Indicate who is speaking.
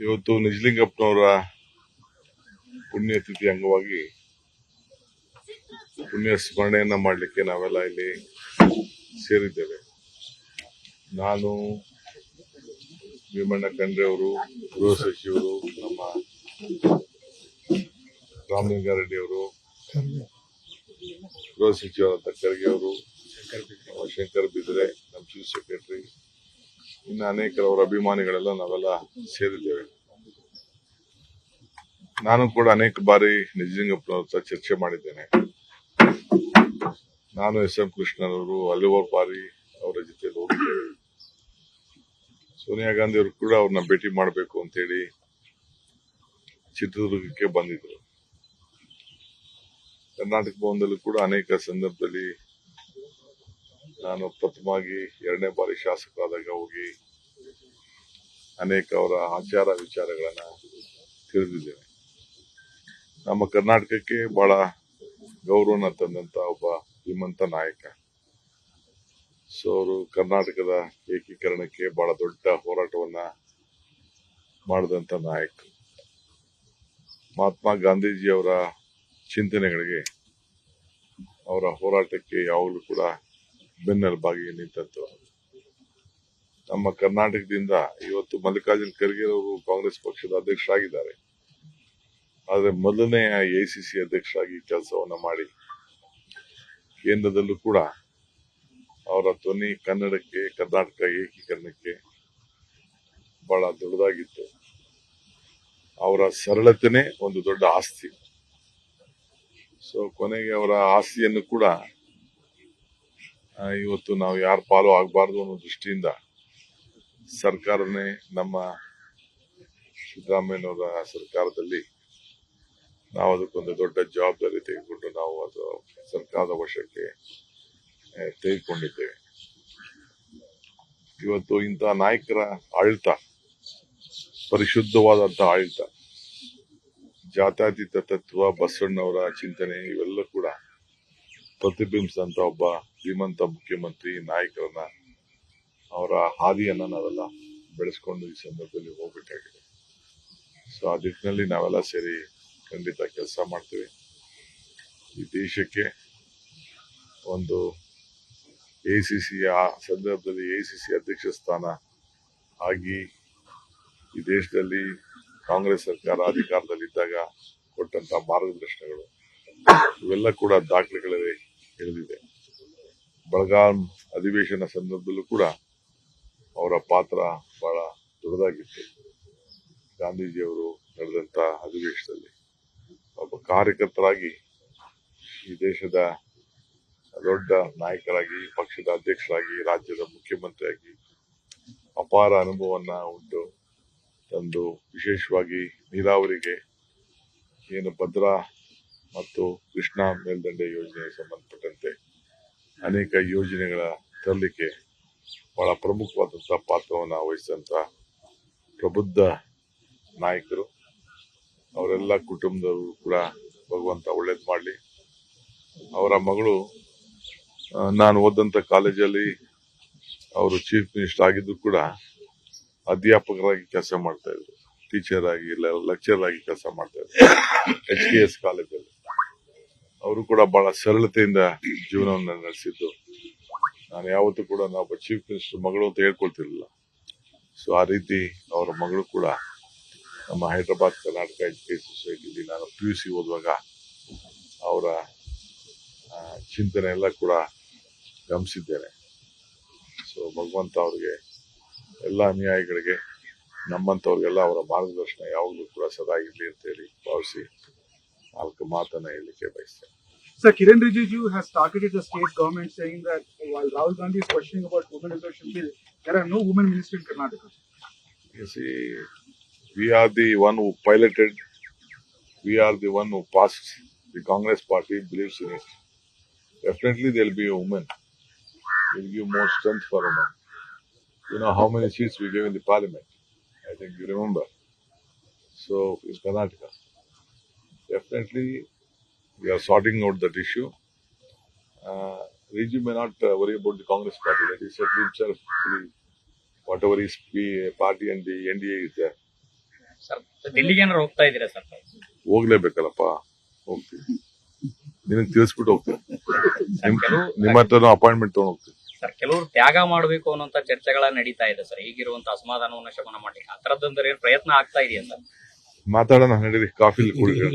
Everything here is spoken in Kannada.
Speaker 1: ಇವತ್ತು ನಿಜಲಿಂಗಪ್ಪನವರ ಪುಣ್ಯತಿಥಿ ಅಂಗವಾಗಿ ಪುಣ್ಯ ಸ್ಮರಣೆಯನ್ನ ಮಾಡಲಿಕ್ಕೆ ನಾವೆಲ್ಲ ಇಲ್ಲಿ ಸೇರಿದ್ದೇವೆ. ನಾನು, ಭೀಮಣ್ಣ ಖಂಡ್ರೆ ಅವರು, ಗೃಹ ಸಚಿವರು, ನಮ್ಮ ರಾಮಲಿಂಗಾರೆಡ್ಡಿ ಅವರು, ಗೃಹ ಸಚಿವರಾದ ಖರ್ಗೆ ಅವರು, ಶಂಕರ್ ಬಿದ್ರೆ, ನಮ್ಮ ಚೀಫ್ ಸೆಕ್ರೆಟರಿ, ಇನ್ನು ಅನೇಕರವರ ಅಭಿಮಾನಿಗಳೆಲ್ಲ ನಾವೆಲ್ಲ ಸೇರಿದ್ದೇವೆ. ನಾನು ಕೂಡ ಅನೇಕ ಬಾರಿ ನಿಜಲಿಂಗಪ್ಪನವ್ರ ಹತ್ರ ಚರ್ಚೆ ಮಾಡಿದ್ದೇನೆ. ನಾನು ಎಸ್.ಎಂ. ಕೃಷ್ಣನವರು ಹಲವಾರು ಬಾರಿ ಅವರ ಜೊತೆ ಹೋಗಿದ್ದೇವೆ. ಸೋನಿಯಾ ಗಾಂಧಿ ಅವರು ಕೂಡ ಅವ್ರನ್ನ ಭೇಟಿ ಮಾಡಬೇಕು ಅಂತೇಳಿ ಚಿತ್ರದುರ್ಗಕ್ಕೆ ಬಂದಿದ್ರು. ಕರ್ನಾಟಕ ಭವನದಲ್ಲೂ ಕೂಡ ಅನೇಕ ಸಂದರ್ಭದಲ್ಲಿ ನಾನು ಪ್ರಥಮವಾಗಿ 2ನೇ ಬಾರಿ ಶಾಸಕರಾದಾಗ ಹೋಗಿ ಅನೇಕ ಅವರ ಆಚಾರ ವಿಚಾರಗಳನ್ನ ತಿಳಿದಿದ್ದೇನೆ. ನಮ್ಮ ಕರ್ನಾಟಕಕ್ಕೆ ಬಹಳ ಗೌರವನ ತಂದಂತ ಒಬ್ಬ ಶ್ರೀಮಂತ ನಾಯಕ. ಅವರು ಕರ್ನಾಟಕದ ಏಕೀಕರಣಕ್ಕೆ ಬಹಳ ದೊಡ್ಡ ಹೋರಾಟವನ್ನ ಮಾಡಿದಂತ ನಾಯಕ. ಮಹಾತ್ಮ ಗಾಂಧೀಜಿಯವರ ಚಿಂತನೆಗಳಿಗೆ, ಅವರ ಹೋರಾಟಕ್ಕೆ ಯಾವಾಗಲೂ ಕೂಡ ಬೆನ್ನೆಲುಬಾಗಿ ನಿಂತದ್ದು. ನಮ್ಮ ಕರ್ನಾಟಕದಿಂದ ಇವತ್ತು ಮಲ್ಲಿಕಾರ್ಜುನ್ ಖರ್ಗೆ ಅವರು ಕಾಂಗ್ರೆಸ್ ಪಕ್ಷದ ಅಧ್ಯಕ್ಷರಾಗಿದ್ದಾರೆ. ಆದರೆ ಮೊದಲನೇ ಎಐಸಿಸಿ ಅಧ್ಯಕ್ಷರಾಗಿ ಕೆಲಸವನ್ನ ಮಾಡಿ ಕೇಂದ್ರದಲ್ಲೂ ಕೂಡ ಅವರ ಧ್ವನಿ ಕನ್ನಡಕ್ಕೆ, ಕರ್ನಾಟಕ ಏಕೀಕರಣಕ್ಕೆ ಬಹಳ ದೊಡ್ಡದಾಗಿತ್ತು. ಅವರ ಸರಳತೆನೇ ಒಂದು ದೊಡ್ಡ ಆಸ್ತಿ. ಕೊನೆಗೆ ಅವರ ಆಸ್ತಿಯನ್ನು ಕೂಡ ಇವತ್ತು ನಾವು ಯಾರ ಪಾಲು ಆಗಬಾರ್ದು ಅನ್ನೋ ದೃಷ್ಟಿಯಿಂದ ಸರ್ಕಾರನೇ, ನಮ್ಮ ಸಿದ್ದರಾಮಯ್ಯನವರ ಸರ್ಕಾರದಲ್ಲಿ ನಾವು ಅದಕ್ಕೊಂದು ದೊಡ್ಡ ಜವಾಬ್ದಾರಿ ತೆಗೆದುಕೊಂಡು ನಾವು ಅದು ಸರ್ಕಾರದ ವಶಕ್ಕೆ ತೆಗೆದುಕೊಂಡಿದ್ದೇವೆ. ಇವತ್ತು ಇಂತಹ ನಾಯಕರ ಆಡಳಿತ, ಪರಿಶುದ್ಧವಾದಂತಹ ಆಡಳಿತ, ಜಾತ್ಯತೀತ ತತ್ವ, ಬಸವಣ್ಣವರ ಚಿಂತನೆ ಇವೆಲ್ಲ ಕೂಡ ಪ್ರತಿಬಿಂಬಿಸಿದಂತ ಒಬ್ಬ ಶ್ರೀಮಂತ ಮುಖ್ಯಮಂತ್ರಿ ನಾಯಕರನ್ನ, ಅವರ ಹಾದಿಯನ್ನ ನಾವೆಲ್ಲ ಬೆಳೆಸ್ಕೊಂಡು ಈ ಸಂದರ್ಭದಲ್ಲಿ ಹೋಗ್ಬೇಕಾಗಿದೆ. ಆ ನಿಟ್ಟಿನಲ್ಲಿ ನಾವೆಲ್ಲ ಸೇರಿ ಖಂಡಿತ ಕೆಲಸ ಮಾಡ್ತೀವಿ. ಈ ದೇಶಕ್ಕೆ ಒಂದು ಎಐಸಿಸಿ ಸಂದರ್ಭದಲ್ಲಿ ಎಐಸಿಸಿ ಅಧ್ಯಕ್ಷ ಸ್ಥಾನ ಆಗಿ ಈ ದೇಶದಲ್ಲಿ ಕಾಂಗ್ರೆಸ್ ಸರ್ಕಾರ ಅಧಿಕಾರದಲ್ಲಿದ್ದಾಗ ಕೊಟ್ಟಂತ ಮಾರ್ಗದರ್ಶನಗಳು ಇವೆಲ್ಲ ಕೂಡ ದಾಖಲೆಗಳಲ್ಲಿ ಇಳಿದಿದೆ. ಬೆಳಗಾಂ ಅಧಿವೇಶನ ಸಂದರ್ಭದಲ್ಲೂ ಕೂಡ ಅವರ ಪಾತ್ರ ಬಹಳ ದೊಡ್ಡದಾಗಿತ್ತು. ಗಾಂಧೀಜಿಯವರು ನಡೆದಂತ ಅಧಿವೇಶನದಲ್ಲಿ ಒಬ್ಬ ಕಾರ್ಯಕರ್ತರಾಗಿ, ಈ ದೇಶದ ದೊಡ್ಡ ನಾಯಕರಾಗಿ, ಪಕ್ಷದ ಅಧ್ಯಕ್ಷರಾಗಿ, ರಾಜ್ಯದ ಮುಖ್ಯಮಂತ್ರಿಯಾಗಿ ಅಪಾರ ಅನುಭವವನ್ನ ಉಂಟು ತಂದು, ವಿಶೇಷವಾಗಿ ನೀರಾವರಿಗೆ ಏನು ಭದ್ರಾ ಮತ್ತು ಕೃಷ್ಣಾ ಮೇಲ್ದಂಡೆ ಯೋಜನೆಗೆ ಸಂಬಂಧಪಟ್ಟಂತೆ ಅನೇಕ ಯೋಜನೆಗಳ ತರಲಿಕ್ಕೆ ಬಹಳ ಪ್ರಮುಖವಾದಂತಹ ಪಾತ್ರವನ್ನು ವಹಿಸಿದಂತ ಪ್ರಬುದ್ಧ ನಾಯಕರು. ಅವರೆಲ್ಲ ಕುಟುಂಬದವರು ಕೂಡ ಭಗವಂತ ಒಳ್ಳೇದು ಮಾಡಲಿ. ಅವರ ಮಗಳು, ನಾನು ಓದಂತ ಕಾಲೇಜಲ್ಲಿ ಅವರು ಚೀಫ್ ಮಿನಿಸ್ಟರ್ ಆಗಿದ್ದು ಕೂಡ ಅಧ್ಯಾಪಕರಾಗಿ ಕೆಲಸ ಮಾಡ್ತಾ ಇದ್ರು, ಟೀಚರ್ ಆಗಿ, ಲೆಕ್ಚರ್ ಆಗಿ ಕೆಲಸ ಮಾಡ್ತಾ ಇದ್ರು HKS ಕಾಲೇಜಲ್ಲಿ. ಅವರು ಕೂಡ ಬಹಳ ಸರಳತೆಯಿಂದ ಜೀವನವನ್ನು ನಡೆಸಿದ್ದು. ನಾನು ಯಾವತ್ತೂ ಕೂಡ ನಾವೊಬ್ಬ ಚೀಫ್ ಮಿನಿಸ್ಟರ್ ಮಗಳು ಅಂತ ಹೇಳ್ಕೊಳ್ತಿರ್ಲಿಲ್ಲ. ಆ ರೀತಿ ಅವರ ಮಗಳು ಕೂಡ ನಮ್ಮ ಹೈದರಾಬಾದ್ ಕರ್ನಾಟಕ ಎಜುಕೇಶನ್ ಸೊಸೈಟಿಲಿ ನಾನು PUC ಓದುವಾಗ ಅವರ ಚಿಂತನೆ ಎಲ್ಲ ಕೂಡ ಗಮನಿಸಿದ್ದೇನೆ. ಭಗವಂತ ಅವರಿಗೆ, ಎಲ್ಲ ಅನುಯಾಯಿಗಳಿಗೆ, ನಮ್ಮಂತವ್ರಿಗೆಲ್ಲ ಅವರ ಮಾರ್ಗದರ್ಶನ ಯಾವಾಗಲೂ ಕೂಡ ಸದಾ ಇರಲಿ ಅಂತ ಹೇಳಿ ಭಾವಿಸಿ 4 ಮಾತನ್ನ ಹೇಳಲಿಕ್ಕೆ ಬಯಸ್ತೇನೆ.
Speaker 2: Sir, Kiren Rijiju has targeted the state government, saying that while Rahul Gandhi is questioning about women reservation bill, there are no women ministers in Karnataka.
Speaker 1: You see, we are the one who piloted, we are the one who passed. The Congress party believes in it. Definitely there will be a woman. We will give more strength for women. You know how many seats we gave in the parliament? I think you remember. In Karnataka, definitely we are sorting out that issue. Riju may not worry about the Congress party. That he settled himself, whatever his party and the NDA is there.
Speaker 3: Sir ದಿಲ್ಲಿಗೆ ಏನಾರು ಹೋಗ್ತಾ ಇದ್ದೀರಾ ಸರ್?
Speaker 1: ಹೋಗ್ಲೇಬೇಕಲ್ಲಪ್ಪ, ಹೋಗ್ತೀವಿ. ನಿನಗೆ ತಿಳಿಸ್ಬಿಟ್ಟು ಹೋಗ್ತೀನಿ. ನಿಮ್ಮ ಹತ್ರ ಅಪಾಯಿಂಟ್ಮೆಂಟ್ ತಗೊಂಡು ಹೋಗ್ತೀನಿ.
Speaker 3: ಸರ್ ಕೆಲವರು ತ್ಯಾಗ ಮಾಡಬೇಕು ಅನ್ನೋಂತ ಚರ್ಚೆಗಳ ನಡೀತಾ ಇದೆ ಸರ್, ಈಗಿರುವಂತ ಅಸಮಾಧಾನವನ್ನ ಶಮನ ಮಾಡ್ಲಿಕ್ಕೆ. ಆ ತರದಂದ್ರೆ ಏನ್ ಪ್ರಯತ್ನ ಆಗ್ತಾ ಇದೆಯಾ ಸರ್?
Speaker 1: ಮಾತಾಡೋಣ, ನಡೀರಿ, ಕಾಫಿ ಕುಡಿಯೋಣ.